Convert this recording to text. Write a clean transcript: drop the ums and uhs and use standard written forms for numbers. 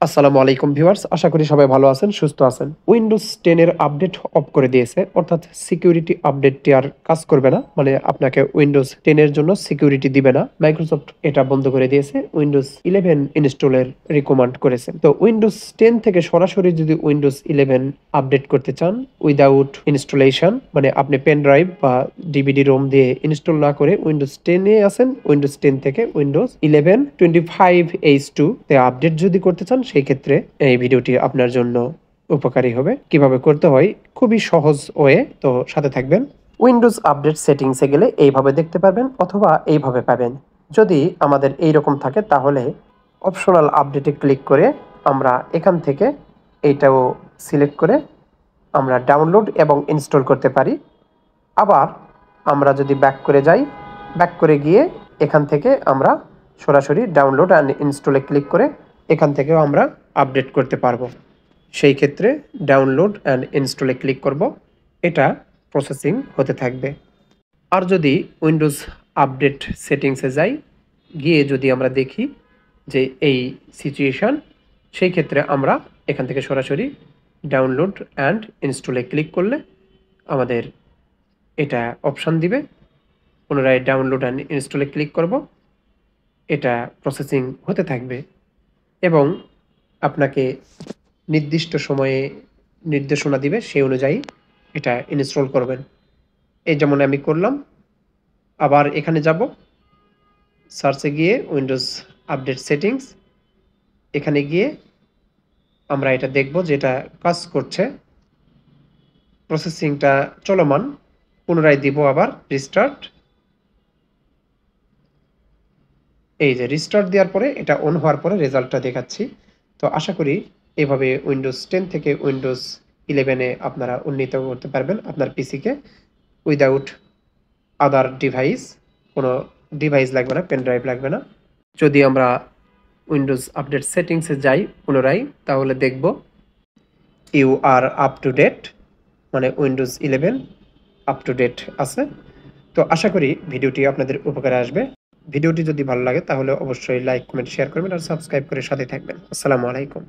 আসসালামু আলাইকুম ভিউয়ার্স, আশা করি সবাই ভালো আছেন, সুস্থ আছেন। উইন্ডোজ 10 এর আপডেট অফ করে দিয়েছে, অর্থাৎ সিকিউরিটি আপডেটটি আর কাজ করবে না। মানে আপনাকে উইন্ডোজ 10 এর জন্য সিকিউরিটি দিবে না। মাইক্রোসফট এটা বন্ধ করে দিয়েছে, উইন্ডোজ 11 ইনস্টলের রিকমেন্ড করেছে। তো উইন্ডোজ 10 থেকে সরাসরি যদি উইন্ডোজ 11 আপডেট করতে চান উইদাউট ইনস্টলেশন, মানে আপনি পেন ড্রাইভ বা ডিভিডি রোম দিয়ে ইনস্টল না করে উইন্ডোজ 10 এ আছেন, উইন্ডোজ 10 থেকে উইন্ডোজ 11 25H2 তে আপডেট যদি করতে চান, সেই ক্ষেত্রে এই ভিডিওটি আপনার জন্য উপকারী হবে। কিভাবে করতে হয় খুবই সহজ ওয়ে, তো সাথে থাকবেন। উইন্ডোজ আপডেট সেটিংসে গেলে এইভাবে দেখতে পারবেন অথবা এইভাবে পাবেন। যদি আমাদের এই রকম থাকে তাহলে অপশনাল আপডেটে ক্লিক করে আমরা এখান থেকে এইটাও সিলেক্ট করে আমরা ডাউনলোড এবং ইনস্টল করতে পারি। আবার আমরা যদি ব্যাক করে যাই, ব্যাক করে গিয়ে এখান থেকে আমরা সরাসরি ডাউনলোড অ্যান্ড ইনস্টলে ক্লিক করে এখান থেকেও আমরা আপডেট করতে পারবো। সেই ক্ষেত্রে ডাউনলোড অ্যান্ড ইনস্টলে ক্লিক করব, এটা প্রসেসিং হতে থাকবে। আর যদি উইন্ডোজ আপডেট সেটিংসে যাই, গিয়ে যদি আমরা দেখি যে এই সিচুয়েশান, সেই ক্ষেত্রে আমরা এখান থেকে সরাসরি ডাউনলোড অ্যান্ড ইনস্টলে ক্লিক করলে আমাদের এটা অপশান দিবে। পুনরায় ডাউনলোড অ্যান্ড ইনস্টলে ক্লিক করব, এটা প্রসেসিং হতে থাকবে এবং আপনাকে নির্দিষ্ট সময়ে নির্দেশনা দিবে, সেই অনুযায়ী এটা ইনস্টল করবেন। এই যেমন আমি করলাম। আবার এখানে যাব, সার্চে গিয়ে উইন্ডোজ আপডেট সেটিংস, এখানে গিয়ে আমরা এটা দেখব যে এটা কাজ করছে, প্রসেসিংটা চলমান। পুনরায় দিব আবার রিস্টার্ট। এই যে রিস্টার্ট দেওয়ার পরে এটা অন হওয়ার পরে রেজাল্টটা দেখাচ্ছি। তো আশা করি এভাবে উইন্ডোজ 10 থেকে উইন্ডোজ 11 আপনারা উন্নীত করতে পারবেন আপনার পিসিকে উইদাউট আদার ডিভাইস। কোনো ডিভাইস লাগবে না, পেন ড্রাইভ লাগবে না। যদি আমরা উইন্ডোজ আপডেট সেটিংসে যাই পুনরায়, তাহলে দেখব you are up to date, মানে উইন্ডোজ 11 আপ টু ডেট আছে। তো আশা করি ভিডিওটি আপনাদের উপকারে আসবে। ভিডিওটি যদি ভালো লাগে তাহলে অবশ্যই লাইক, কমেন্ট, শেয়ার করবেন আর সাবস্ক্রাইব করে সাথে থাকবেন। আসসালামু আলাইকুম।